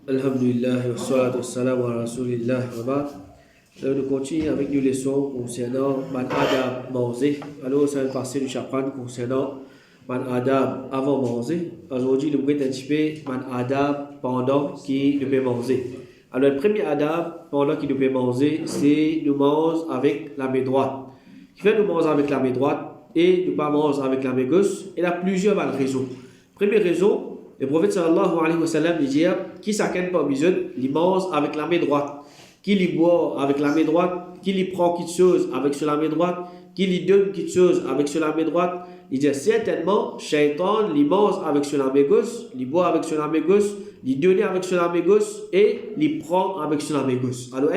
Alhamdulillah, wa salatu wassalamu ala rasulillah wa ba'd. Alors, nous continuons avec nos leçons concernant Man Adab manger. Alors, ça va passer du chapitre concernant Man Adab avant manger. Aujourd'hui, nous allons un petit peu Man Adab pendant qui nous peut manger. Alors, le premier Adab pendant qui nous peut manger, c'est nous manger avec la main droite. Qui fait nous manger avec la main droite et nous pas manger avec la main gauche. Il y a plusieurs raisons. Première raison, le prophète sallallahu alayhi wa sallam dit qui s'acquiert parmi eux, il mange avec la main droite, qui lui boit avec la main droite, qui lui prend quelque chose avec sur la main droite, qui lui donne quelque chose avec sur la main droite. Il dit certainement, Shaitan lui mange avec sur la main gauche, lui boit avec sur la main gauche, lui donne avec sur la main gauche et lui prend avec sur la main gauche. Alors,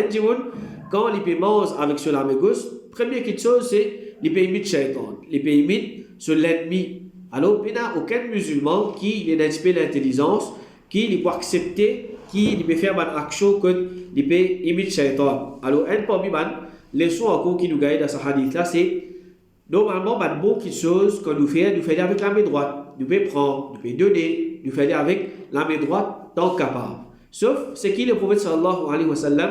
quand il peut manger avec sur la main gauche, première quelque chose c'est il peut imiter Shaitan, il peut imiter sur l'ennemi. Alors, il n'y a aucun musulman qui a un petit peu l'intelligence, qui peut accepter, qui peut faire une action qu'il peut imiter Shaitan. Alors, un parmi les leçons encore qui nous gagnent dans ce hadith-là, c'est normalement, une bonne chose que nous faisons avec la main droite. Nous pouvons prendre, nous pouvons donner, nous faisons avec la main droite tant capable. Sauf ce qui le prophète sallallahu alayhi wa sallam,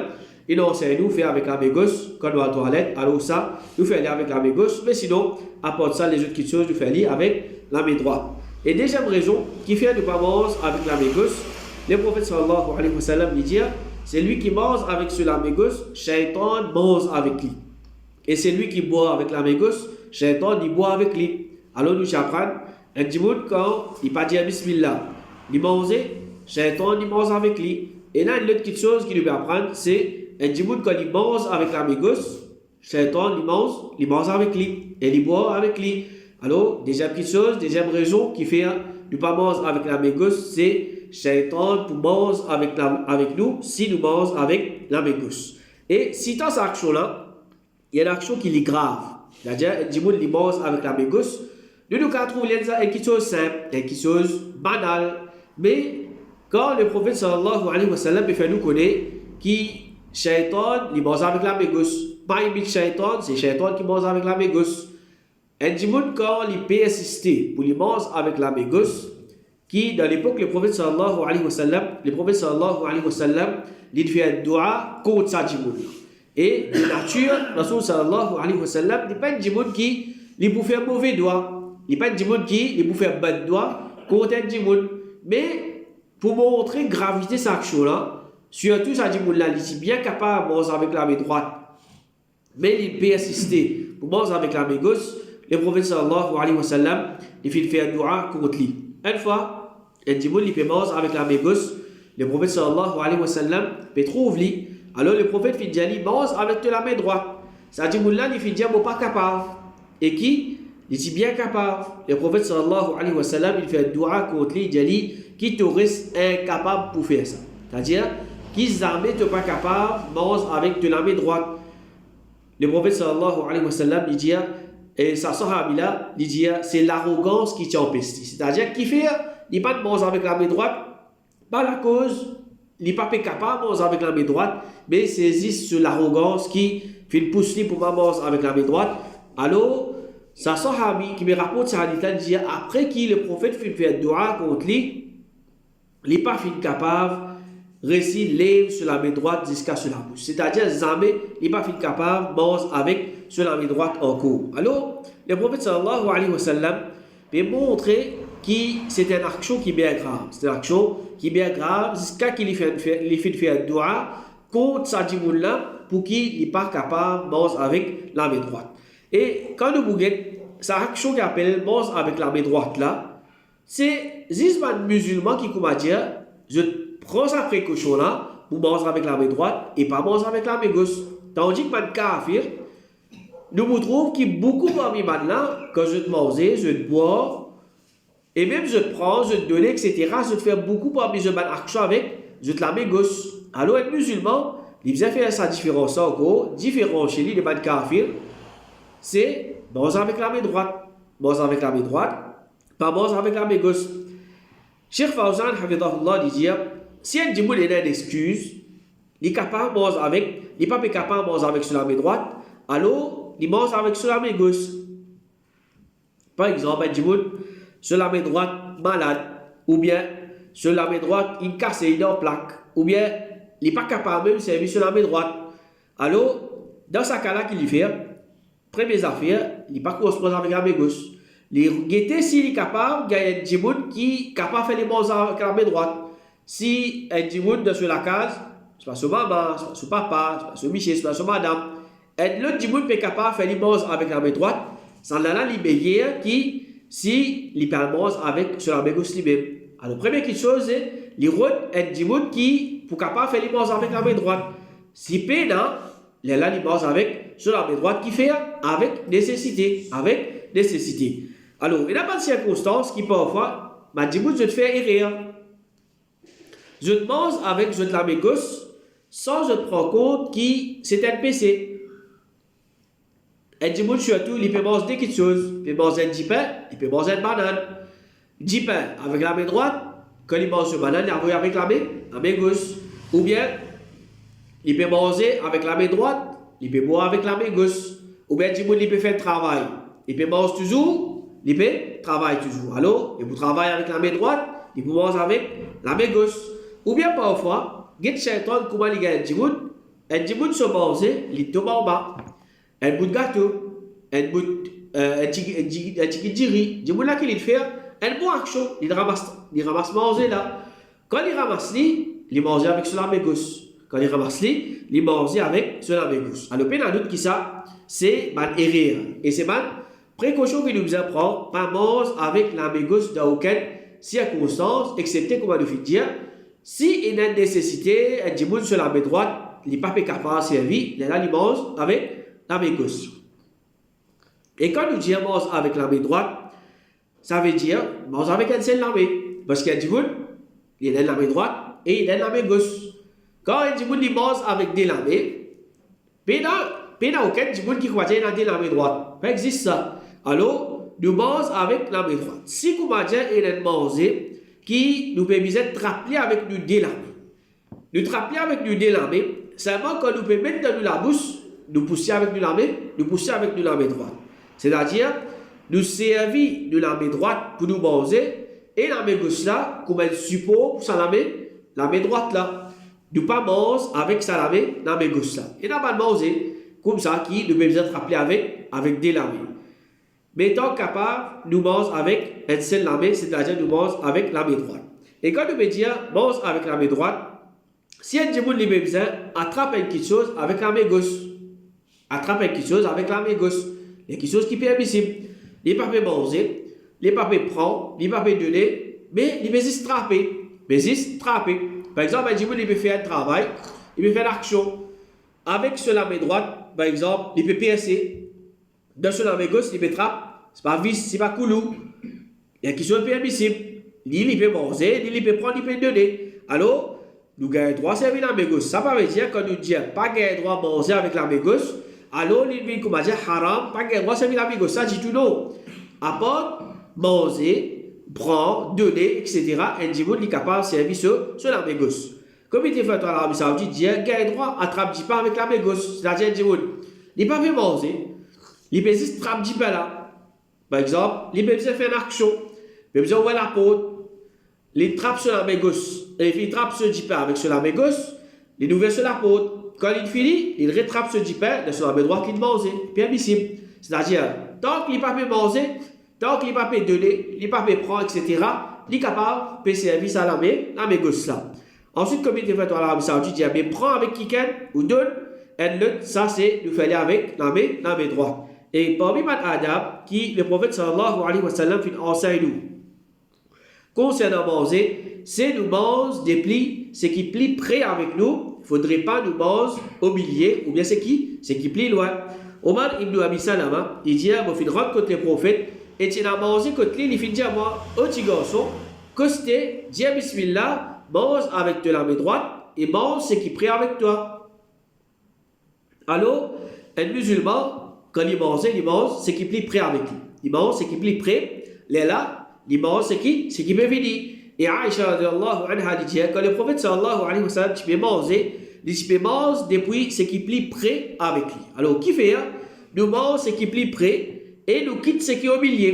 il enseigne nous faire avec la main gauche quand nous à la toilette. Alors ça, nous faisons avec la main gauche. Mais sinon, à part ça, les autres petites choses, nous faisons avec la main droite. Et deuxième raison qui fait de ne pas manger avec la main gauche, le prophète sallallahu alayhi wa sallam dit c'est lui qui mange avec sur la main gauche, Shaitan mange avec lui. Et c'est lui qui boit avec la main gauche, Shaitan il boit avec lui. Alors nous apprenons, un petit monde quand il pas dire Bismillah, il mange, Shaitan il mange avec lui. Et là, une autre petite chose qu'il nous apprendre, c'est un petit monde quand il mange avec la main gauche, Shaitan il mange avec lui et il boit avec lui. Alors, deuxième petite chose, deuxième raison qui fait ne pas manger avec la main gauche, c'est Shaitan pour manger avec nous si nous mangeons avec la main gauche. Et si dans cette action-là, il y a une action qui est grave. C'est-à-dire, du monde qui mange avec la main gauche, nous trouvons quelque chose simple, quelque chose banal. Mais quand le prophète sallallahu alayhi wa sallam fait nous connaître qui Shaitan il mange avec la main gauche. Pas imite Shaitan, c'est Shaitan qui mange avec la main gauche. Un du monde quand il peut assister pour les manger avec la main gauche, qui dans l'époque le prophète sallallahu alayhi wa sallam, il fait un dua contre ça du monde. Et de nature, Rasul sallallahu alayhi wa sallam, il n'est pas un du monde qui il peut faire mauvais doigt. Il n'est pas un du monde qui il peut faire bon doigt contre un du monde. Mais pour montrer gravité de cette action-là, surtout ça du monde là, il est bien capable de manger avec la main droite. Mais il peut assister pour manger avec la main gauche. Le prophète sallallahu alayhi wa sallam, il fait un dua contre lui. Une fois, un dimoun il peut manger avec la main gauche. Le prophète sallallahu alayhi wa sallam peut trouver lui. Alors le prophète fait dire lui mange avec la main droite. Ça dit là il fait dire bon pas capable. Et qui il dit bien capable. Le prophète sallallahu alayhi wa sallam il fait un dua contre lui, il dit qui te reste incapable pour faire ça. C'est-à-dire qui jamais te pas capable mange avec la main droite. Le prophète sallallahu alayhi wa sallam il dit et ça sahabi là, il dit c'est l'arrogance qui t'empêche. C'est-à-dire qu'il fait, il pas de manger avec la main droite, pas la cause, il n'est pas capable de manger avec la main droite, mais c'est juste l'arrogance qui fait pousser pour manger avec la main droite. Alors, ça sahabi qui me rapporte ça, il dit après que le prophète fait un dua contre lui, il n'est pas capable de rester lève sur la main droite jusqu'à sur la bouche. C'est-à-dire jamais, il n'est pas capable de manger avec sur la main droite en cours. Alors, le prophète sallallahu alayhi wa sallam peut montrer que c'est une action qui est bien grave. C'est une action qui est bien grave jusqu'à qu'il fait faire un dua contre sa dimoun-là pour qu'il n'est pas capable de manger avec la main droite. Et quand nous bouguons, cette action qui appelle manger avec la main droite là, c'est juste un musulman qui commence à dire je prends sa précaution là pour manger avec la main droite et pas manger avec la main gauche. Tandis que un kafir, nous vous trouvons qu'il y a beaucoup parmi maintenant, quand je te mange, je te bois, et même je te prends, je te donne, etc. Je te fais beaucoup parmi je action avec, je te la mets gauche. Alors, un musulman, il vient faire sa différence encore, différent chez lui, les ban kafir, c'est manger avec la main droite, manger avec la main droite, pas manger avec la main gauche. Cheikh Fawzan, hafidahullah, dit si un djimoul est une excuse, il est capable de manger avec, il n'est pas capable de manger avec sur la main droite, alors, il mange avec sur la main gauche. Par exemple, un djimoul, sur la main droite, malade, ou bien sur la main droite, il casse une plaque, ou bien il n'est pas capable de servir sur la main droite. Alors, dans ce cas-là qu'il fait, première affaire, il n'est pas correspondant avec la main gauche. Les guetter s'il est capable, il y a un djimoun qui est capable de faire les choses avec la main droite. Si un djimoun dans la case, c'est pas son maman, c'est pas son papa, c'est pas son monsieur, c'est pas son madame. Et l'autre djimoun est capable de faire les choses avec la main droite, sans la libérer qui, si il peut les avec sur la main gauche lui-même. Alors, la première chose, c'est les routes un djimoun qui est capable de faire les choses avec la main droite. Si pénal, il a les choses avec sur la main droite qui fait avec nécessité. Alors, il n'y a pas de circonstances qui parfois, ma djimoun, je te fais erreur. Je te mange avec je te la main gauche sans je te prends compte que c'est un PC. Un djimoun surtout, il peut manger quelque chose. Il peut manger un djipin, il peut manger une banane. Djipin avec la main droite, quand il mange une banane, il envoie avec la main gauche. Ou bien, il peut manger avec la main droite, il peut boire avec la main gauche. Ou bien, djimoun, il peut faire le travail. Il peut manger toujours, il peut travailler toujours. Alors, il peut travailler avec la main droite, il peut manger avec la main gauche. Ou bien parfois, il y a des gens comment il y a un djimoun se mange, il tombe en bas. Un bout de gâteau, un bout de riz. Djimoun là qu'il fait, un bon action, il ramasse manger là. Quand il ramasse il mange avec sur la main gauche. Quand il ramasse il mange avec sur la main gauche. Alors, il y a un doute qui ça, c'est ma erreur. Et c'est ma précaution qu'il nous apprend, pas manger avec la main gauche dans aucune circonstance, excepté, comme on le dire, si il y a une nécessité, un djimoun sur la main droite, il n'est pas capable de servir, il mange avec la main gauche. Et quand nous disons mange avec la main droite, ça veut dire mange avec un seul la main. Parce qu'il y a un djimoun, il a la main droite et il a la main gauche. Quand un djimoun il mange avec des mains, il n'y a aucun djimoun qui croit qu'il a la main droite. Ça existe ça. Alors, nous mangeons avec la main droite. Si vous mangez, il y a manger qui nous permet de trapper avec nous deux lames. Nous trapper avec nous deux lames, seulement quand nous pouvons mettre dans la bouche, nous pousser avec nous la main, nous pousser avec nous la main droite. C'est-à-dire, nous servir de la main droite pour nous manger et la main gauche là, comme un support pour ça la main droite là. Nous pas manger avec ça la main gauche là. Et n'a pas manger comme ça qui nous permet de trapper avec des lames. Mais étant capable, nous mangeons avec un seul la main, c'est-à-dire nous mangeons avec la main droite. Et quand nous me disons mange avec la main droite, si un djimoun lui besoin, attrape quelque chose avec la main gauche. Attrape quelque chose avec la main gauche. Il y a quelque chose qui est permissible. Il ne peut pas manger, il ne peut pas prendre, il ne peut pas donner, mais il peut juste trapper. Par exemple, un djimoun il peut faire un travail, il peut faire l'action. Avec sur la main droite, par exemple, il peut percer. Dans sur la main gauche, il peut trapper. Ce n'est pas vis, ce n'est pas coulou. Il y a quelque chose de permissible. Il peut manger, il peut prendre, il peut donner. Alors, nous avons le droit de servir la main gauche. Ça veut dire quand nous disons pas le droit de manger avec la main gauche, alors il vient comme dire haram, pas le droit de servir la main gauche. Ça dit tout non. À part manger, prendre, donner, etc., un djimoun est capable de servir sur la main gauche. Comme il était fait à l'Arabie Saoudite, il a le droit à attraper pas avec la main gauche. C'est-à-dire un djimoun, il ne peut pas manger, il peut juste attraper pas là. Par exemple, il peut faire une action, il peut ouvrir la porte, il trappe sur la main gauche, il trappe ce djipin avec sur la main gauche, il ouvre sur la porte. Quand il finit, il rattrape ce djipin sur la main droite qu'il mange. Permissible. C'est-à-dire, tant qu'il n'est pas manger, tant qu'il n'est pas donner, il n'est pas prendre, etc., il est capable de servir à la main gauche là. Ensuite, comme il était fait à l'Arabie Saoudite, il dit, prends avec quelqu'un ou donne, et l'autre, ça c'est nous faire avec la main droite. Et parmi les adab, qui le prophète sallallahu alayhi wa sallam enseigne nous, concernant manger, c'est nous manger des plis, ce qui plie près avec nous, il ne faudrait pas nous manger au milieu, ou bien c'est qui plie loin. Omar ibn Abi Salama, il dit, moi, je rentre contre le prophète, et tu as mangé contre lui, il fait dire à moi, oh petit garçon, costé, dis bismillah, mange avec de la main droite, et mange ce qui prie avec toi. Alors, un musulman, quand il mange ce qui plie près avec lui. Il mange ce qui plie près, là, il mange ce qui peut venir. Et Aïcha radiallahu anha dit, quand le prophète sallallahu alayhi wa sallam, tu peux manger depuis ce qui plie près avec lui. Alors, qui fait? Nous mange ce qui plie près et nous quitte ce qui est au milieu.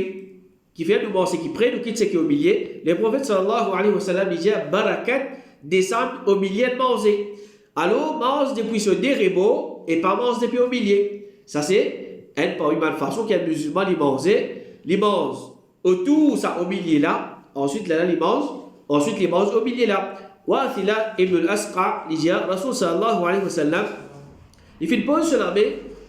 Qui fait? Nous mange ce qui prie, nous quitte ce qui est au milieu. Le prophète sallallahu alayhi wa sallam dit, barakat descendre au milieu de manger. Alors, mange depuis ce dérébot et pas mange depuis au milieu. Ça, c'est une façon qu'il y a des musulmans qui mangent. Ils mangent autour, ça, au milieu là. Ensuite, là, ils mangent. Ensuite, ils mangent au milieu là. Wa Thila ibn al-Asqa, il dit, Rasul sallallahu alayhi wa sallam, il fait une pause sur la main,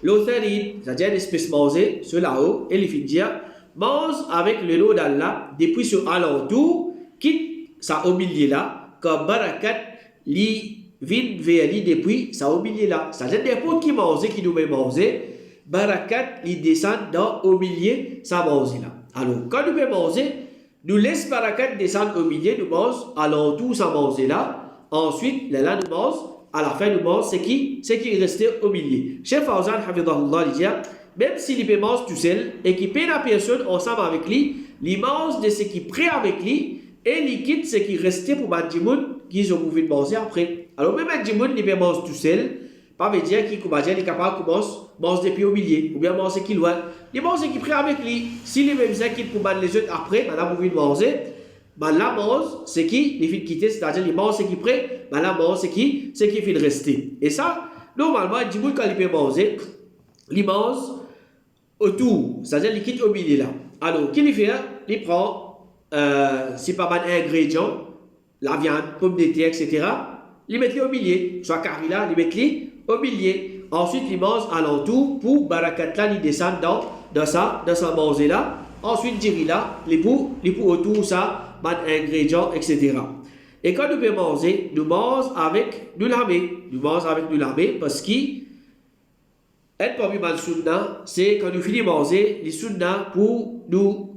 l'autorité, c'est-à-dire une espèce manger, sur là-haut, et il fait dire, mange avec le lot d'Allah, depuis sur alentour, quitte ça au milieu là, comme barakat, li vin vers depuis ça au milieu là. C'est-à-dire n'importe qui mange, qui nous met manger, barakat, li descend dans au milieu, ça mange là. Alors, quand nous pouvons manger, nous laisse barakat descendre au milieu, nous mange alentour, ça mange là. Ensuite, là, nous mange, à la fin, nous mange ce qui est resté au milieu. Cheikh Fawzan, Hafidahullah, il dit, même s'il peut manger tout seul et qu'il paie la personne ensemble avec lui, il mange de ce qui est prêt avec lui et il quitte ce qui est resté pour Badjimoun qu'ils ont pu manger après. Alors, même Badjimoun, il peut manger tout seul, pas veut dire qu'il est capable de manger depuis au milieu, ou bien manger qu'il doit. Il mange ce qui est prêt avec lui. S'il est même ça qu'il peut manger les autres après, madame, vous pouvez manger. Là, mange ce qui les fait quitter, c'est-à-dire il mange ce qui est prêt, là, mange ce qui fait rester. Et ça, normalement, Badjimoun, quand il peut manger, il mange autour, c'est-à-dire il quitte au milieu là. Alors, qu'il fait? Il prend, c'est pas mal ingrédients, la viande, pommes de terre, etc. Il met au milieu, soit carré là, il met au milieu. Ensuite, il mange alentour pour barakat là, il descend dans sa manger là. Ensuite, il là, les pour autour ça, des ingrédients, etc. Et quand nous pouvons manger, nous mangeons avec du lamé. Nous mangeons avec du lamé parce que être parmi les sunna, c'est quand nous finissons de manger, les sunna pour nous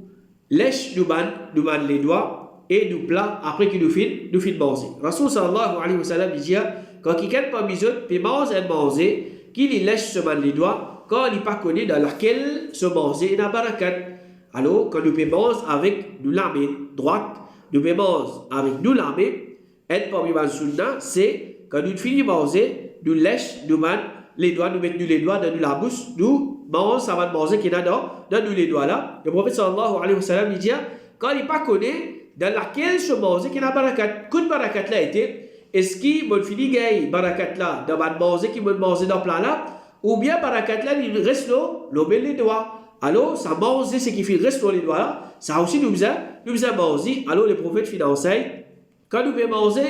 lèche nous ban les doigts et nous plats après que nous finissons de manger. Rasul sallallahu alayhi wa sallam dit quand quelqu'un parmi les autres peut manger, qu'il lèche se ban les doigts, quand il n'est pas connu dans laquelle se manger dans barakat. Alors, quand nous pouvons manger avec du lamé droite, nous pouvons manger avec du lamé, être parmi les sunna, c'est quand nous finissons de manger, nous lèche nous ban les doigts, nous mettons les doigts dans la bouche, nous mangeons, ça va manger qui est dans les doigts là. Le prophète sallallahu alayhi wa sallam dit, quand il n'est pas connu dans laquelle se manger qui est dans barakat, quand barakat là était, est-ce qu'il m'a fini gay barakat là dans le manger qui m'a mangé dans le plat là, ou bien barakat là il reste là, l'on met les doigts. Alors ça mange ce qui fait reste dans les doigts là, ça aussi nous a mangé. Alors le prophète fait enseigne, quand nous pouvons manger,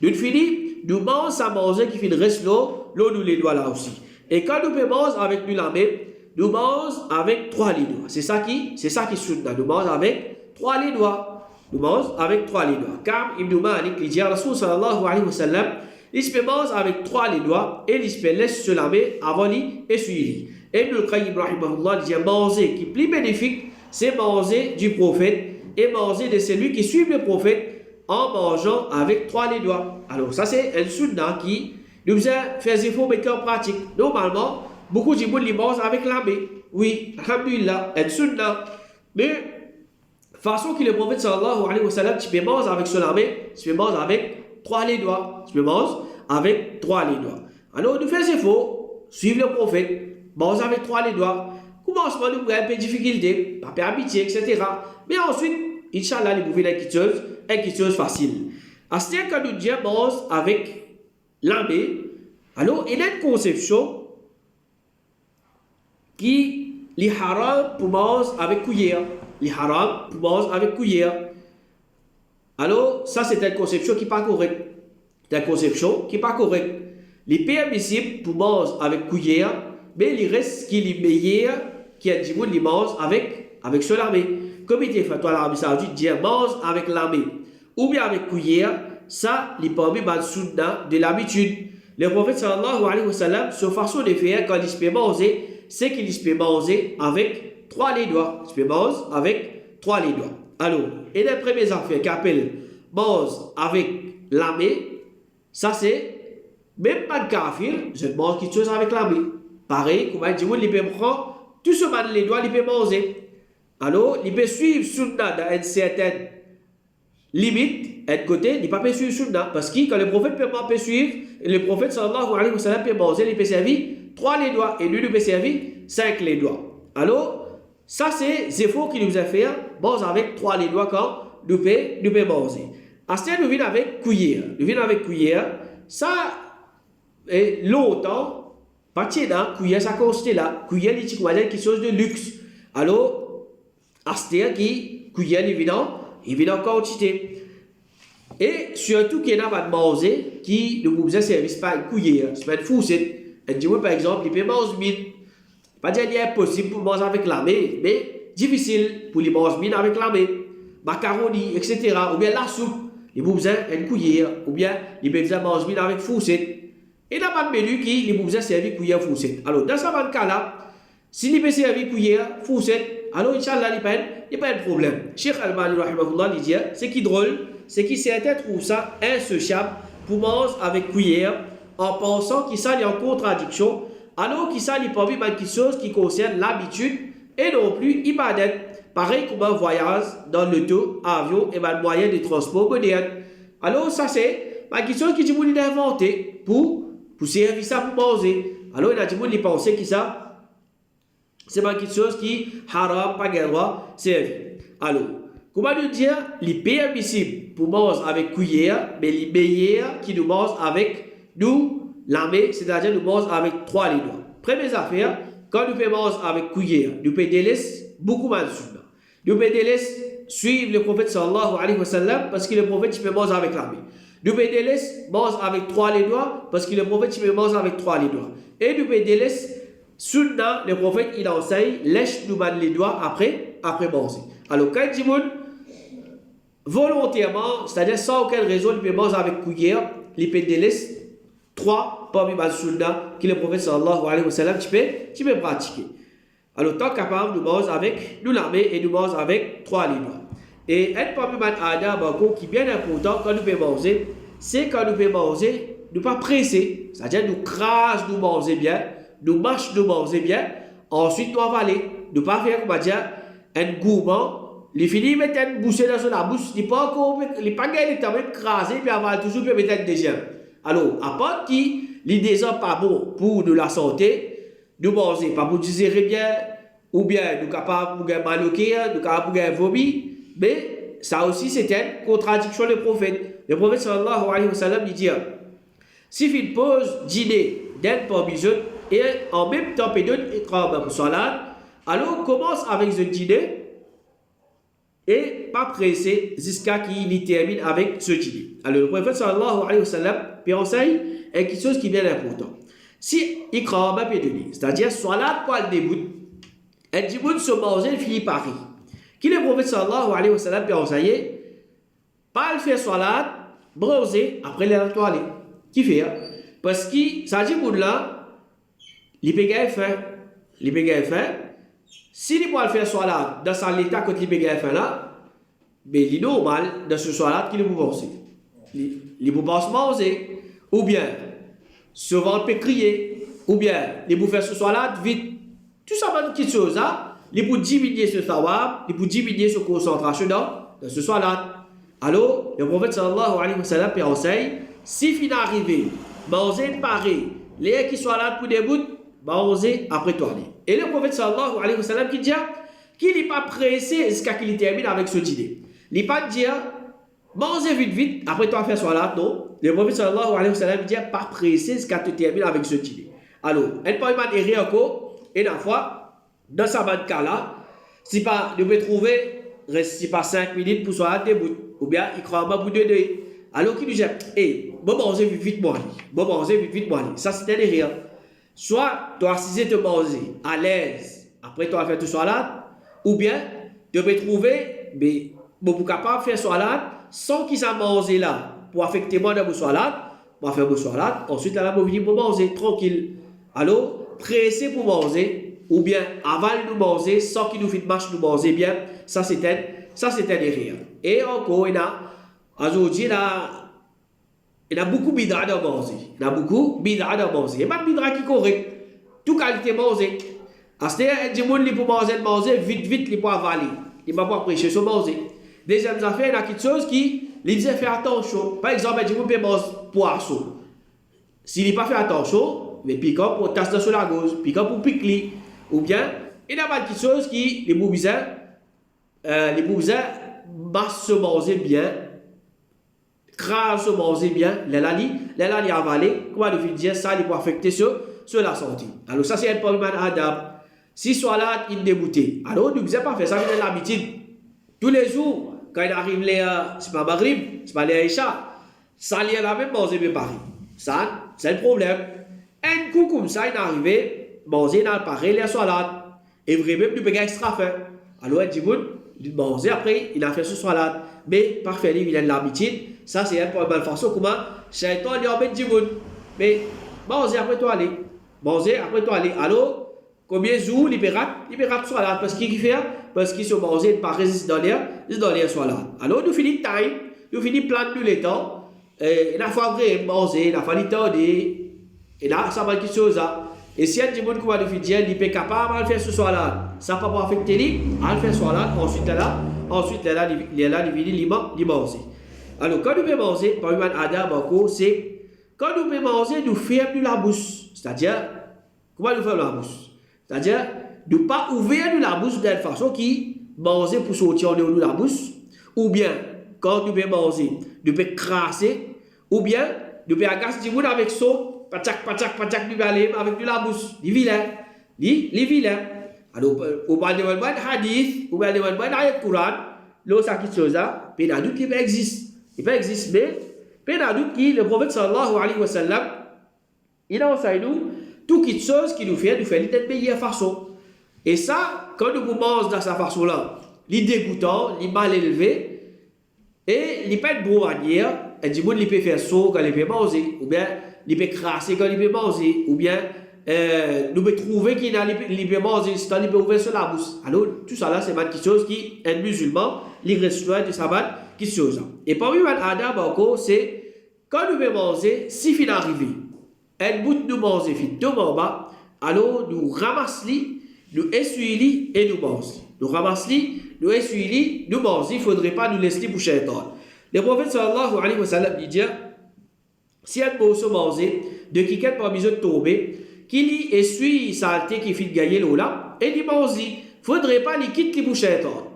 nous finissons, nous mangeons ça manger qui fait reste là, nous les doigts là aussi. Et quand nous pouvons manger avec du lamé, nous mangeons avec 3 les doigts. C'est ça qui sunna. Nous mangeons avec 3 les doigts. Nous mangeons avec 3 les doigts. Car Ibn Malik, il dit à Rasul sallallahu alayhi wa sallam, il se mange avec 3 les doigts et il se laisse se laver avant lui et suivi. Et Ibn al-Qayyim rahimahullah dit manger qui est plus bénéfique, c'est manger du prophète et manger de celui qui suit le prophète en mangeant avec 3 les doigts. Alors ça c'est un sunna qui nous a fait des efforts mettre en pratique. Normalement, beaucoup de gens les mangent avec la main. Oui, alhamdulillah, un sunna. Mais, façon que le prophète sallallahu alayhi wa sallam, tu peux manger avec la main, tu peux manger avec 3 les doigts. Tu peux manger avec 3 les doigts. Alors, nous faisons des efforts, suivre le prophète, manger avec 3 les doigts. Commencement, nous avons un peu de difficulté, pas de habitude, etc. Mais ensuite, Inch'Allah, nous pouvons une chose facile. À ce moment, quand nous disons mange avec lamé, alors il y a une conception qui est haram pour manger avec cuillère. Il est haram pour manger avec cuillère. Alors, ça c'est une conception qui n'est pas correcte. C'est une conception qui n'est pas correcte. Il est permissible pour manger avec cuillère, mais il reste ce qui est meilleur qui a dit qu'il mange avec ce lamé. Comme il était fait à l'Arabie Saoudite, dit mange avec lamé ou bien avec cuillère. Ça, il parmi les sunna de l'habitude. Le prophète sallallahu alayhi wa sallam, sa façon de faire quand il se peut manger, c'est qu'il se peut manger avec 3 les doigts. Il se peut manger avec 3 les doigts. Alors, et les premières affaires qui appellent mange avec la main, ça c'est même pas de kafir, je mange quelque chose avec la main. Pareil, comme il dit, il peut prendre tout ce mal les doigts, il peut manger. Alors, il peut suivre sunna dans une certaine limite, d'un côté, il ne peut pas suivre sunna. Parce que quand le prophète peut suivre, le prophète sallallahu alayhi wa sallam peut manger, il peut servir 3 les doigts et lui, il peut servir 5 les doigts. Alors, ça c'est efforts qu'il nous a fait, manger avec 3 les doigts quand nous peut manger. Asté nous venons avec cuillère. Nous venons avec cuillère. Ça, et longtemps, partir dans cuillère, ça consiste là. Cuillère, c'est quelque chose de luxe. Alors, asté qui, cuillère, il vient en quantité. Et surtout qu'il y a un manger qui ne vous service pas une cuillère, c'est pas une fourchette. Et dis par exemple, il peut manger mine. Pas dire qu'il est impossible pour manger avec la main, mais difficile pour les manger mine avec la main. Macaroni, etc. Ou bien la soupe, il vous besoin une cuillère. Ou bien il peut besoin manger mine avec fourchette. Et il y a pas de menu qui il vous besoin servir cuillère fourchette. Alors dans ce cas-là, s'il peut servir cuillère fourchette, alors Inch'Allah, il n'y a pas de problème. Cheikh Al-Bani, il dit, c'est qui drôle, c'est qui certains trouvent ça insociable pour manger avec cuillère en pensant qu'il s'agit en contradiction, alors qu'il s'agit pas de quelque chose qui concerne l'habitude et non plus ibadat. Pareil comme un voyage dans l'auto, avion et un moyen de transport moderne. Alors ça c'est quelque chose qui dit inventé pour servir ça pour manger. Alors il y a des gens qui pensent que ça c'est quelque chose qui haram, pas de droit, servir. Alors, comment nous dire, les permissibles pour manger avec cuillère, mais les meilleurs qui nous mangent avec nous, la main, c'est-à-dire nous mangeons avec 3 les doigts. Première affaire, quand nous pouvons manger avec cuillère, nous pouvons délaisser beaucoup mal sunna. Nous pouvons délaisser suivre le prophète sallallahu alayhi wa sallam parce que le prophète il peut manger avec la main. Nous pouvons délaisser manger avec 3 les doigts parce que le prophète il peut manger avec 3 les doigts. Et nous pouvons délaisser sunna, le prophète il enseigne, lèche nous battre les doigts après manger. Alors quand il dit volontairement, c'est-à-dire sans aucune raison, il peut manger avec cuillère, il peut délaisser 3 parmi les sunna que le prophète sallallahu alayhi wa sallam tu peux pratiquer. Alors tant capable, nous mangeons avec nous la main et nous mangeons avec 3 les doigts. Et être parmi les adab qui est bien important quand nous pouvons manger, c'est quand nous pouvons manger, nous pas presser, c'est-à-dire nous crache, nous manger bien. Nous marchons, nous mangeons bien, ensuite nous avaler. Nous ne pas faire, comment dire, un gourmand, il finit mettre une bouchée dans la bouche, il n'est pas encore, il n'est pas gagné, il est écrasé, puis avale toujours, puis mettre un deuxième. Alors, à part qui, l'idée n'est pas bon pour de la santé, nous mangeons pas pour digérer bien, ou bien nous sommes capables de mal au cœur, nous sommes capables de vomir, mais ça aussi c'est une contradiction du prophète. Le prophète sallallahu alayhi wa sallam dit, si il pose dîner d'être pour besoin, et en même temps, il donne pour salat. Alors, commence avec ce dîner et pas pressé jusqu'à qu'il termine avec ce dîner. Alors, le prophète sallallahu alayhi wa sallam enseigne quelque chose qui est bien important. Si il crame un peu de lit, c'est-à-dire salat pour le début, et du bout de se manger, il finit par rire. Qui le prophète sallallahu alayhi wa sallam enseigne, pas le faire salat, bronzer après les toilettes. Qui fait? Parce que ça dit que là, il peut gagner faim. Si il peut faire salat dans son état quand il peut gagner faim là, mais il est normal dans ce salat qu'il peut penser. Il peut pas se manger, ou bien souvent il peut crier, ou bien il peut faire ce salat vite. Tout ça va quelque chose là, il peut diminuer ce sawab, il peut diminuer sa concentration dans ce salat. Alors, le prophète sallallahu alayhi wa sallam enseigne, si il arrive, manger pareil, les qui sont là pour des bouts, manger après toi. Et le prophète sallallahu alayhi wa sallam qui dit qu'il n'est pas pressé jusqu'à qu'il termine avec ce dîner. Il n'est pas dire manger vite, après toi faire salat, non. Le prophète sallallahu alayhi wa sallam dit pas pressé jusqu'à tu termines avec ce dîner. Alors, elle peut pas errer encore, et la fois, dans ce cas là, si pas, nous pouvons trouver, reste pas 5 minutes pour salat debout, ou bien il croit pas pour deux. Alors qu'il nous dit, bon manger vite, moi. Ça c'est un erreur. Soit tu as assisté te manger à l'aise, après tu as fait tout salat, ou bien tu peux trouver, mais pour capable faire salat sans qu'il s'en mange là, pour affecter moi dans mon salat, pour faire mon salat, ensuite là, pour venir pour manger tranquille. Alors, pressé pour manger, ou bien avant de manger, sans qu'il nous fasse marche nous manger bien, ça c'est un erreur. Et encore, aujourd'hui, il y a beaucoup de bid'a dans manger. Il y a beaucoup de bid'a dans manger. Il n'y a pas de bid'a qui est correct. Tout qualité manger. C'est-à-dire, il y a des gens qui peuvent manger vite, ils peuvent avaler. Ils ne peuvent pas prêcher sur manger. Deuxième affaire, il y a quelque chose qui les dit faire attention. Par exemple, il y a des gens qui peuvent manger poisson. S'il n'est pas fait attention, mais piquant pour tasser sur la gauche, piquant pour piquer. Ou bien, il y a quelque chose qui les bouvisins marchent se manger bien. crase manger bien, les lali avaler, comment il dire ça, il peut affecter sur la santé. Alors ça c'est un problème adab. Si soit il débouté. Alors nous ne pouvons pas faire ça avec l'habitude. Tous les jours, quand il arrive c'est pas Maghrib, c'est pas les Aïcha, ça il y a la même manger de Paris. Ça, c'est le problème. Un coup comme ça, il est arrivé, manger dans le Paris, les salades. Et vraiment, nous pouvons extra faire. Alors il dit, il manger après, il a fait ce salade. Mais parfait, il a l'habitude. Ça, c'est un peu de façon comment Shaitan lui embête du monde. Mais manger après toi aller. Manger après toi aller. Alors, combien de jours il peut rater soit parce qu'il fait parce qu'il se mange pas résiste dans l'air soit là. Alors nous finissons time, nous finissons plein de le temps. Il a fallu manger, il a fallu tarder. Et là ça va quelque chose là. Et si un petit monde comment nous dire, il peut capable de faire ce soir là. Ça va pas affecter lui, à le faire soit là, ensuite là il manger. Alors quand nous pouvons manger, par exemple Adam encore, c'est quand nous pouvons manger, nous fermons la bouche. C'est-à-dire comment nous faisons la bouche? C'est-à-dire, de ne pas ouvrir la bouche d'une façon qui manger pour sortir de la bouche, ou bien, quand nous pouvons manger, nous pouvons crasser, ou bien, nous pouvons agacer du monde avec ça, patchak, nous pouvons aller avec de la bouche, les vilains. Alors, on parle de un hadith, on parle de un ayat Coran, là, ça qui chose là, il y a doute qui existe. Il peut exister, mais il y a doute qui, le prophète sallallahu alayhi wa sallam, il a enseigné nous, toute chose qui nous fait de meilleure façon. Et ça, quand nous mangeons dans sa façon-là, il est dégoûtant, il est mal élevé, et il peut être bon à dire, et du monde, il peut faire ça quand il peut manger, ou bien il peut crasser quand il peut manger, ou bien nous peut trouver qu'il peut manger, c'est-à-dire il peut ouvrir sur la bouche. Alors, tout ça là, c'est quelque chose qui est musulman, il reste de sa bande, qui chose. Et parmi les adab encore, c'est quand nous pouvons manger, si il arrive, un bout de nous manger, fin de bas, alors nous ramassons, nous essuyons et nous mangeons. Nous ramassons, nous essuyons, nous mangeons. Il ne faudrait pas nous laisser pour Shaitan. Le prophète sallallahu alayhi wa sallam dit si un morceau mangé, de quelqu'un parmi eux tomber, qu'il essuie saleté qui fait gagner l'eau là, et il mange, il ne faudrait pas qu'il quitte pour Shaitan.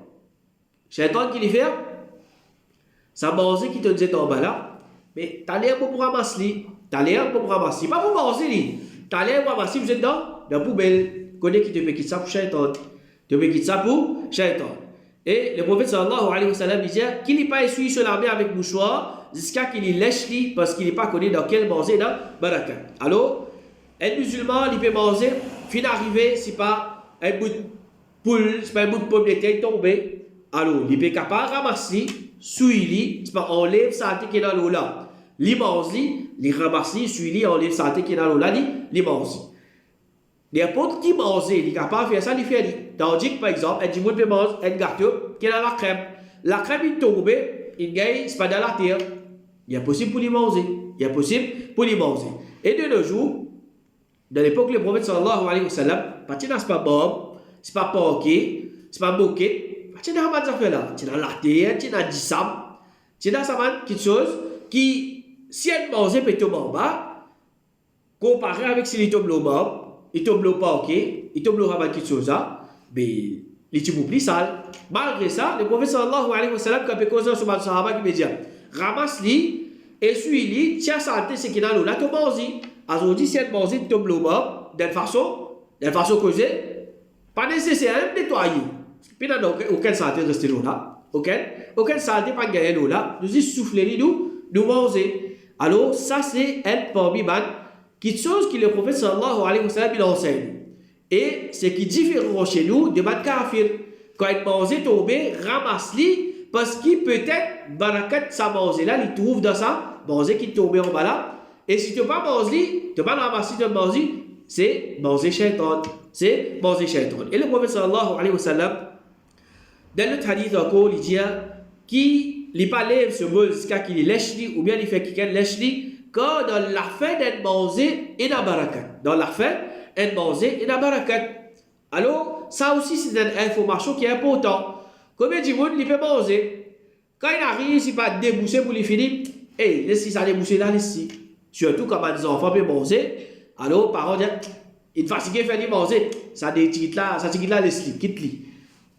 Shaitan qui lui fait, ça mange qui te dit en bas là, mais tu as l'air pour ramasser. T'as l'air pour ramasser, pas pour manger, t'as l'air pour ramasser, vous êtes dans la poubelle. Connais qui te fait quitter ça pour Shaitan. Tu peux quitter ça pour Shaitan. Et le prophète sallallahu alayhi wa sallam disait qu'il n'est pas essuyé sur la main avec mouchoir jusqu'à qu'il lèche parce qu'il n'est pas connu dans quel manger dans baraka. Alors, un musulman, il peut manger, fin d'arriver, c'est pas un bout de poule, c'est pas un bout de pomme de terre tombé. Alors, il peut capable ramasser, souiller, c'est pas enlève ça qui est dans l'eau là. Li mange, li ramasse, suit, enlève santé qui est dans l'eau là, li mange. N'importe qui mange, il est capable de faire ça, il fait. Tandis que par exemple, un petit peut manger un gâteau qui est dans la crème. La crème est tombée, il gagne, c'est pas dans la terre. Il est possible pour lui manger. Et de nos jours, dans l'époque, le prophète sallallahu alayhi wa sallam, c'est pas bob, c'est pas porqué, c'est pas bouquet. C'est dans la là. C'est dans la terre, c'est dans le dissam. C'est dans quelque chose qui. Si elle mange peut-être en bas, comparé avec si elle tombe le bas, il tombe le pas, ok, il tombe le rabat quelque chose, mais il tombe plus sale. Malgré ça, le prophète sallallahu alayhi wa sallam, quand il cause sur le sahaba qui me dit, ramasse-li, essuie-li, tiens santé, c'est qu'il a l'eau, là, tu manges. Aujourd'hui, si elle mange, il tombe le bas, d'une façon causée, pas nécessaire de nettoyer. Puis il n'y a aucune santé de rester là, aucune santé pas gagner l'eau là, nous y souffler, nous manger. Alors, ça c'est un parmi quelque chose que le prophète sallallahu alayhi wa sallam il enseigne. Et ce qui différencie nous de man kafir. Quand il mange tomber, ramasse-li, parce qu'il peut-être, barakat sa manger là, il trouve dans ça, manger qui tombe en bas là. Et si tu ne pas manger, tu ne pas ramasser, tu manger, c'est manger Shaitan. Et le prophète sallallahu alayhi wa sallam, dans le hadith encore, il dit qui il pas lève ce bol jusqu'à qu'il lèche ou bien il fait qu'il lèche quand dans la fin d'être mangé et la barakat. Dans la fin d'être mangé et la barakat. Alors, ça aussi c'est une information qui est importante. Combien de monde il peut manger? Quand il arrive, il pas débousser pour les finir. Et laissez ça débousser là, laissez. Surtout quand les enfants peuvent manger. Alors, parents disent, il est fatigué, fait manger. Ça dit là, laissez, quitte-li.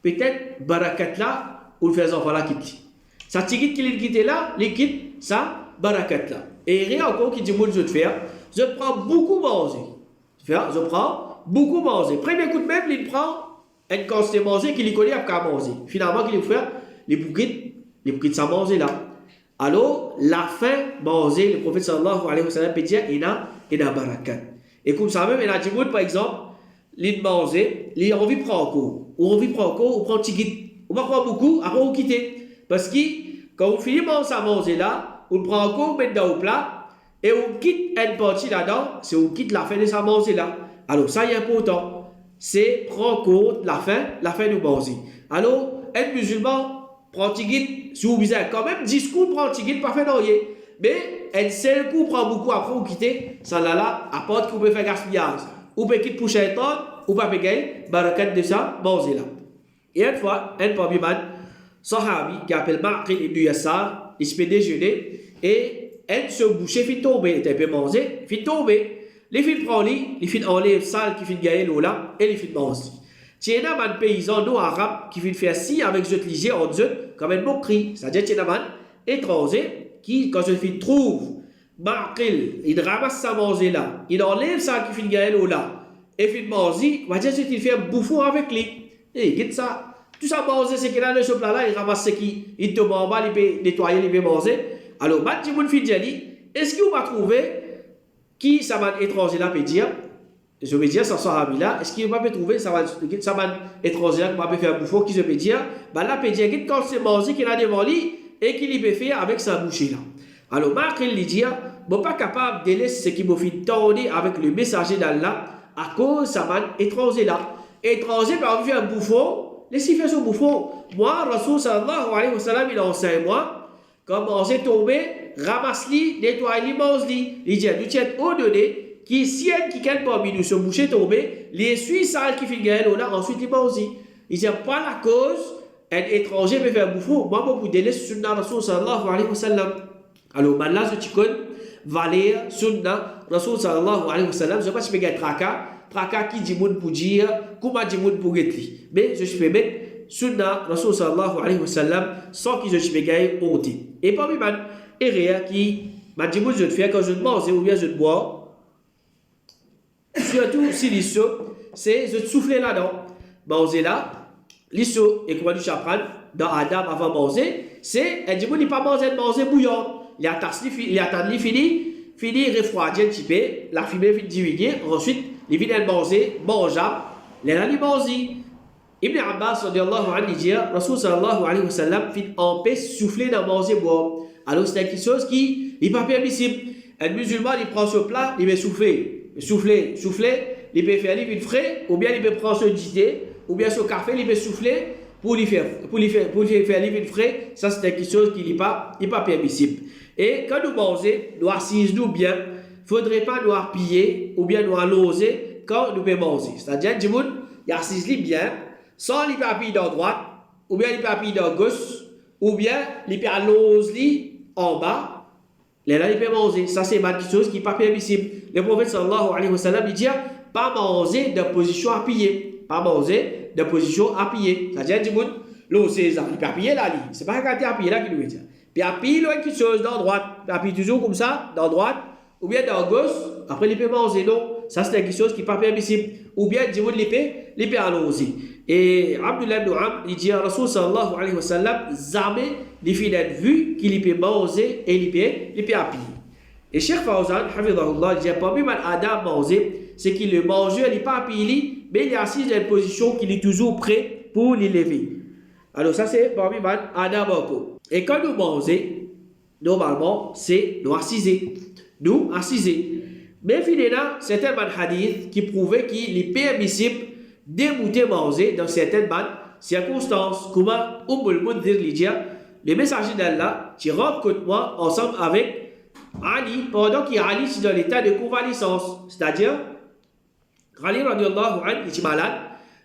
Peut-être barakat là, ou le fait enfant là, quitte-li. Ça tigit qu'il quitte là, il quitte ça, barakat là. Et rien encore qui dit, moi, je te faire, je prends beaucoup manger. Je prends beaucoup manger. Premier coup de même, il prend une quantité manger qu'il connaît après manger. Finalement, qu'il fait, les bouquets de ça manger là. Alors, la fin manger, le prophète sallallahu alayhi wa sallam peut dire, il a barakat. Et comme ça même, il a dit, par exemple, il manger, il a envie de prendre encore. Ou envie de prendre encore, ou prendre petit guide. On va prendre beaucoup, après on quitte. Parce que quand vous finissez à manger là, on prend encore, on met dans le plat, et on quitte une partie là-dedans, c'est on quitte la fin de sa manger là. Alors ça est important. C'est prendre compte la fin de manger. Alors, un musulman prend petit guide, si vous visez quand même 10 coups, prend petit guide, pas fait rien. Mais un seul coup prend beaucoup après vous quitter, ça là, apporte que vous pouvez faire gaspillage. Ou peut quitter pour shaitan, ou pas payer, barakat de ça, manger là. Et une fois, un parmi les sahabi qui appelle Ma'qil ibn Yassar, il se fait déjeuner et un se boucher, il tomber, il peut manger, il tomber. Les filles prennent les filles enlèvent sale qui finit gagner l'eau là et les filles mangent. Tiens, un paysan non arabe qui finit faire si avec ce lisé en deux comme un moquerie. C'est-à-dire, tiens, un étranger qui, quand je fille trouve Ma'qil, il ramasse sa manger là, il enlève ça qui finit gagner l'eau là et finit manger, on va dire qu'il fait un bouffon avec lui. Et quitte ça. Tout ça, manger, c'est qu'il a le plat là, il ramasse ce qui, il tombe en bas, il peut nettoyer, il peut manger. Alors, maintenant, je me dis, est-ce que vous va trouver qui ça va étranger là peut dire? Je veux dire, ça sera là. Est-ce qu'il va trouver ça va étranger là qui va faire un bouffon qui je peux dire? Ben là, peut dire, quand c'est manger qu'il a devant lui et qu'il peut faire avec sa bouchée là. Alors, Marc, il dit, je ne pas capable de laisser ce qui me fait tourner avec le messager d'Allah à cause de ça va étranger là. Étranger, par exemple, un bouffon, laissez faire son bouffon. Moi, Rasul sallallahu alayhi wa sallam, il enseigne moi, quand manger tombé, ramasse-li, nettoie-li, mange-li. Il dit, nous tiens au donné, qui sienne qui quelqu'un parmi nous se boucher tombé, les essuie sales qui finissent là, ensuite il mange. Il dit, pas la cause, un étranger peut faire un bouffon. Moi, je vous délaisse sunna Rasul sallallahu alayhi wa sallam. Alors, maintenant, je te connais, valer sunna Rasul sallallahu alayhi wa sallam. Je ne sais pas si je peux être traka qui dit moun pour dire, comment dit moun pour être li. Mais je suis mettre sunna Rasul sallallahu alayhi wa sallam sans que je suis gagné honte. Et parmi les erreurs qui m'a dit moun je te fais quand je mange ou bien je te bois, surtout si l'issue, c'est je te souffler là-dedans. Manger là, l'issue et comment du chapran dans Adam avant manger, c'est elle dit moun il pas manger bouillant. Il attend li fini refroidir un petit peu, la fumée finit diminuer, ensuite les vides manger, mangeable, les aliments. Ibn Abbas radiyallahu anhu dit, Rasul sallallahu alayhi wa sallam fit empêche souffler dans manger boire. Alors c'est quelque chose qui n'est pas permissible. Un musulman il prend ce plat, il va souffler, il peut faire vite frais, ou bien il peut prendre ce thé, ou bien ce café, il peut souffler pour lui faire vite frais. Ça c'est quelque chose qui n'est pas permissible. Et quand nous mangeons, nous assisons bien. Il ne faudrait pas nous appuyer ou bien nous allonger quand nous pouvons manger. C'est-à-dire, il assise bien, sans les appuyer dans droite, ou bien les appuyer dans gauche, ou bien les allonger en bas. Là, il peut manger. Ça, c'est quelque chose qui n'est pas permissible. Le prophète sallallahu alayhi wa sallam, il dit, pas manger de position appuyée. Pas manger de position appuyée. C'est-à-dire, l'eau, c'est ça. Il peut appuyer là. Ce n'est pas quand il appuie là qu'il veut dire. Puis appuie quelque chose dans droite. Appuie toujours comme ça, dans droite. Ou bien dans gauche, après il peut manger, non, ça c'est quelque chose qui n'est pas permissible. Ou bien, dis-vous, il peut allons-y. Et Abdullah ibn Amr, il dit à Rasul sallallahu alayhi wa sallam, jamais les filles n'ont vu qu'il peut manger et il peut appuyer. Et Cheikh Fawzan, hafidhahullah, il dit, parmi les Adam manger, c'est qu'il le mange, il n'est pas appuyé, mais il est assis dans une position qu'il est toujours prêt pour les lever. Alors ça c'est parmi les Adam encore. Et quand nous mangeons, normalement, c'est nous assiser. Mais finalement, certains hadiths qui prouvaient qu'il est permissible d'émouter manger dans certaines circonstances. Comme Ummul Mundhir lui dit, le messager d'Allah, tu rentres contre moi ensemble avec Ali, pendant qu'Ali est dans l'état de convalescence. C'est-à-dire, Ali radiallahu anhu est malade,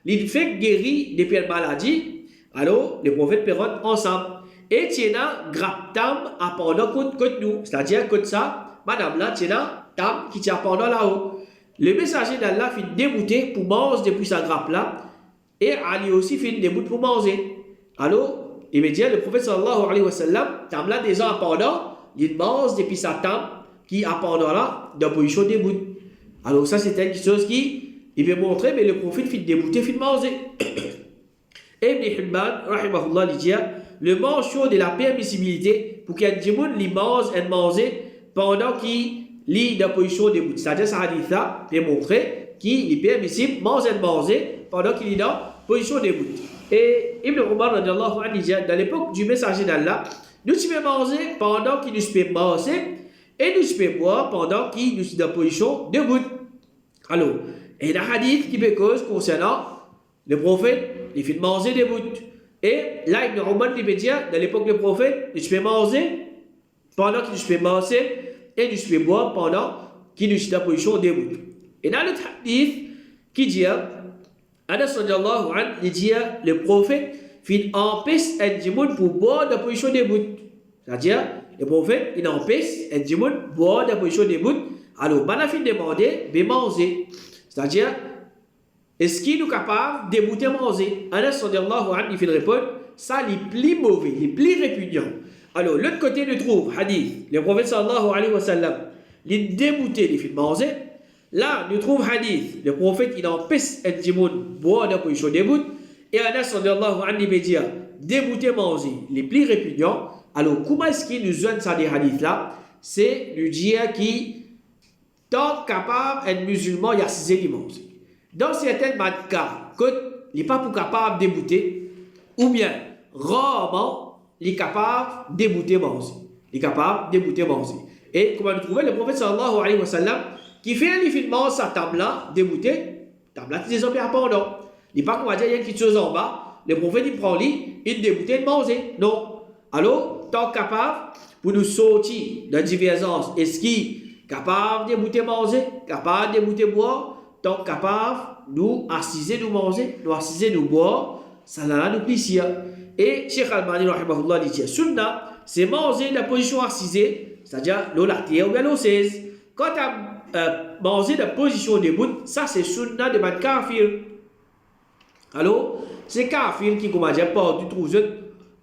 il fait guérir depuis une maladie, alors les prophètes péronnent ensemble. Et tiena graptam à pendant contre nous, c'est-à-dire contre ça, madame là, tiena tam qui tient pendant là-haut. Le messager d'Allah finit débouter pour manger depuis sa grappe là, et Ali aussi finit débouter pour manger. Alors, il me dit, le prophète sallallahu alayhi wa sallam, tam là des ans pendant, il mange depuis sa table qui apparaît là dans la position debout. Alors ça c'est quelque chose qui il veut montrer, mais le prophète fait débouter, fait manger. Ibn Hibban, rahimahullah, dit le mention de la permissibilité pour qu'un djimoun li mange et manger pendant qu'il lit dans la position debout. C'est-à-dire, ça hadith là peut montrer qu'il est permissible manger et manger pendant qu'il est dans la position debout. Et Ibn Umar, radiallahu anhu, dit dans l'époque du messager d'Allah, nous pouvons manger pendant qu'il nous peut manger et nous pouvons boire pendant qu'il nous est dans la position debout. Alors, et le hadith qui peut cause concernant le prophète, il fait manger debout. Et là, Ibn Umar peut dire, dans l'époque du prophète, nous pouvons manger pendant qu'il nous peut manger et nous pouvons boire pendant qu'il nous est dans la position debout. Et dans le hadith qui dit, Anas sallallahu alayhi wa dit, le prophète fait empêcher un djimoun pour boire dans la position debout. C'est-à-dire, le prophète, il empêche un djimoun pour boire dans la position debout. Alors, il a fait demander de manger. C'est-à-dire, est-ce qu'il est capable de débouter manger? Anas sallallahu alayhi wa fait répondre, ça, les plus mauvais, les plus répugnants. Alors, l'autre côté, nous trouve hadith, le prophète sallallahu alayhi wa sallam, les débouter, les fait manger. Là, nous trouvons hadith, le prophète, il empêche un djimoun boire dans la position debout. Et Anas sallallahu alayhi wa sallam, débouter manger, les plus répugnants. Alors, comment est-ce qu'il nous donne ça des hadiths là? C'est nous dire qui tant capable un musulman y a cisé les manger. Dans certains cas, il n'est pas pour capable de débouter, ou bien rarement, il est capable de débouter manger. Il est capable de débouter manger. Et comment nous trouvons le prophète sallallahu alayhi wa sallam qui fait un fillement sa table là, débouter, table là, des hommes pendant. Il n'est pas qu'on va dire, il y a quelque chose en bas, le prophète il prend lui, il débouter et manger. Non. Alors, tant capable pour nous sortir de divergence, est-ce qu'il est capable de débouter manger, capable de débouter boire, tant capable nous assiser nous manger, nous assiser nous boire, ça n'a nous plaisir. Et Cheikh Al-Albani rahimahullah dit sunna, c'est manger la position assisée, c'est-à-dire l'eau lactée ou bien l'eau 16. Quand tu as mangé la position debout, ça c'est sunna de man kafir. Alors, c'est kafir qui comment dire pas du tout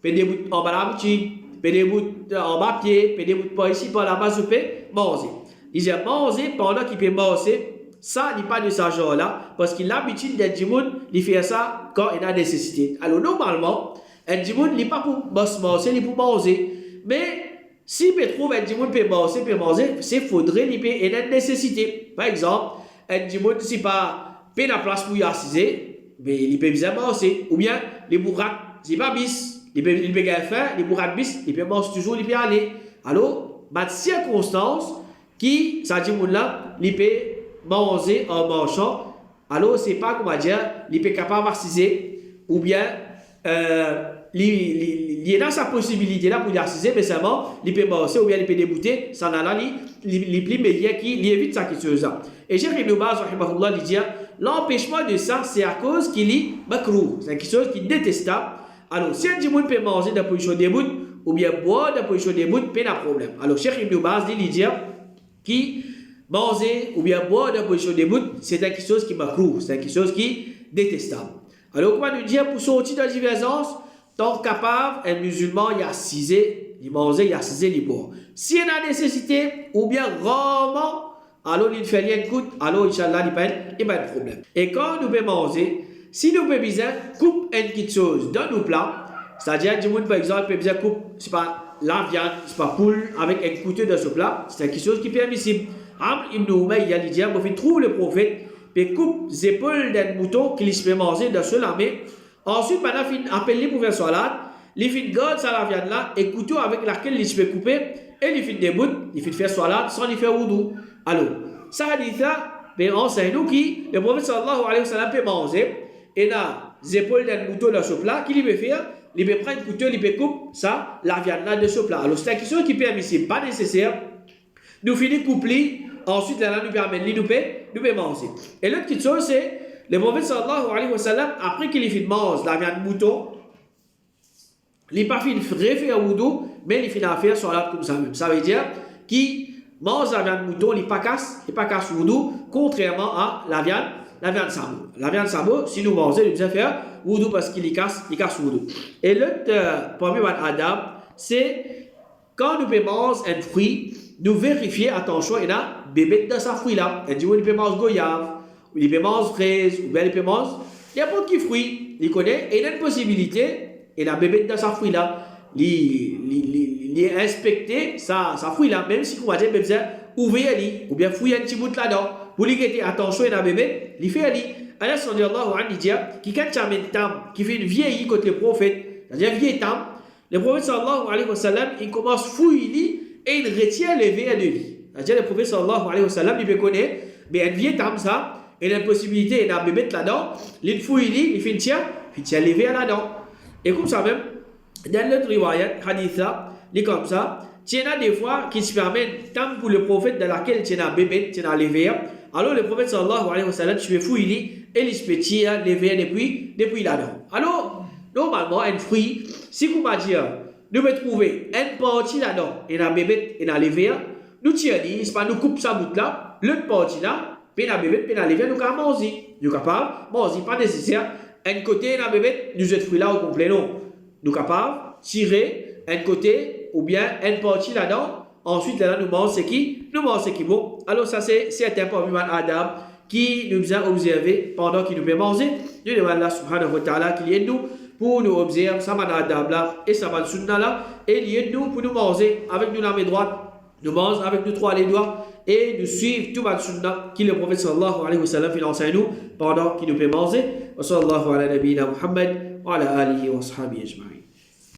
peut debout en bas la boutique, peut debout en bas pied, peut debout par ici par là-bas, je peux manger. Il dit manger pendant qu'il peut manger. Ça n'est pas de ce genre-là, parce qu'il a l'habitude d'un djimoun, il fait ça quand il a nécessité. Alors, normalement, un djimoun, il n'est pas pour manger, il est pour manger. Mais, si peut trouver un djimoun peut manger, c'est faudrait qu'il ait une nécessité. Par exemple, un djimoun, si pas peut la place pour y assiser, mais il peut bien manger. Ou bien, les bourraques, c'est pas bis. Il peut gagner faim, les bourraques bis, il peut manger toujours, il peut aller. Alors, dans ces circonstances, qui, ça djimoun-là, il peut manger en mangeant, alors c'est pas comment dire, il peut capable d'assiser ou bien il y a sa possibilité là pour d'assiser, mais seulement il peut manger ou bien il peut débouter, ça n'a là il plus meilleur qui évite ça quelque chose là. Et Cheikh Ibn Baz rahimahullah dit l'empêchement de ça c'est à cause qu'il est makrou, c'est quelque chose qui est détestable. Alors si un djimoun peut manger dans la position debout ou bien boire dans la position debout, pas de problème. Alors Cheikh Ibn Baz dit qui manger ou bien boire dans la position debout, c'est quelque chose qui m'accroût, c'est quelque chose qui est détestable. Alors, comment nous dire pour sortir de la divergence, tant capable, un musulman, il a cisé, il manger, il a cisé, il boire. S'il y a nécessité, ou bien rarement, alors il fait rien de coûte, alors Inch'Allah, il n'y a pas de problème. Et quand nous pouvons manger, si nous pouvons bien couper une petite chose dans nos plats, c'est-à-dire, du monde, par exemple, peut bien couper, c'est pas la viande, c'est pas poule, avec un couteau dans ce plat, c'est quelque chose qui est permissible. Amr ibn Umayya dit, il trouve le prophète, puis coupe les épaules d'un mouton qu'il se fait manger dans ce lamé. Ensuite, il appelle pour faire salade, il fait garde ça la viande là, et couteau avec laquelle il se fait couper, et il fait débout, il fait faire salade sans lui faire wudu. Alors, ça dit ça, mais enseigne nous qui, le prophète sallallahu alayhi wa sallam peut manger, et là, les épaules d'un mouton dans ce plat, qu'il peut faire, il peut prendre un couteau, il peut couper ça, la viande là de ce plat. Alors, c'est quelque chose qui est permissible, pas nécessaire. Nous finissons coupler. Ensuite, là, nous permet nous pouvons manger. Et l'autre petite chose, c'est le prophète sallallahu alayhi wa sallam, après qu'il ait fait manger la viande de mouton, il n'a pas fait refaire wudu, mais il fait faire salade comme ça même. Ça veut dire qu'il mange la viande de mouton, il n'est pas casse wudu, contrairement à la viande samo. La viande samo, si nous mangeons, il doit faire wudu parce qu'il casse wudu. Et l'autre premier adab, c'est quand nous pouvons manger un fruit, nous vérifions, attention, il y a bébé dans ce fruit-là. On dit, on peut manger goyave, ou il peut manger fraise, ou bien il peut manger n'importe quel fruit. Il connaît, et il y a une possibilité, il y a bébé dans ce fruit-là. Il est inspecté, ça fruit-là, même si vous avez besoin d'ouvrir, ou bien fouiller un petit bout là-dedans, pour lui dire, attention, il y a bébé, il fait ali. Allah sallallahu alayhi wa sallam dit, quand tu as une table qui fait une vieille contre le prophète, c'est-à-dire une vieille table, le prophète sallallahu alayhi wa sallam, il commence à fouiller et il retient les verres de lui. C'est-à-dire le prophète sallallahu alayhi wa sallam, il peut connaître, mais une vieille table, ça, il a une possibilité, il y a un bébé là-dedans, il fouille, il fait une tient les verres là-dedans. Et comme ça même, dans l'autre riwayat, hadith là, il est comme ça, tu as des fois qui se permettent, tant pour le prophète dans laquelle tu as un bébé, tu as les verres, alors le prophète sallallahu alayhi wa sallam, tu peux fouiller et il se peut tirer les verres depuis là-dedans. Alors, normalement, un fruit, si vous m'avez dit, nous pouvons trouver une partie là-dedans, et un bébé, et un les verres, nous tirons, c'est pas nous coupe sa bout là, l'autre partie là, puis un bébé, puis un les verres, nous pouvons manger. Nous sommes capables, manger, pas nécessaire, un côté, un bébé, nous êtes fruits là au complet, non. Nous sommes capables, tirer un côté, ou bien une partie là-dedans. Ensuite, là, nous mangeons ce qui bon. Alors, ça, c'est un parmi Adam qui nous a observé pendant qu'il nous fait manger. Nous demandons Allah subhanahu wa ta'ala qu'il y ait nous pour nous observer ça Adam là et ça sunna là. Et il y ait nous pour nous manger avec nous la main droite. Nous mangeons avec nous trois les doigts et nous suivre tout le sunna qui le prophète sallallahu alayhi wa sallam il enseigne nous pendant qu'il nous fait manger. Wa sallallahu ala nabiyina Muhammad wa ala alihi wa sahbihi ajma'in.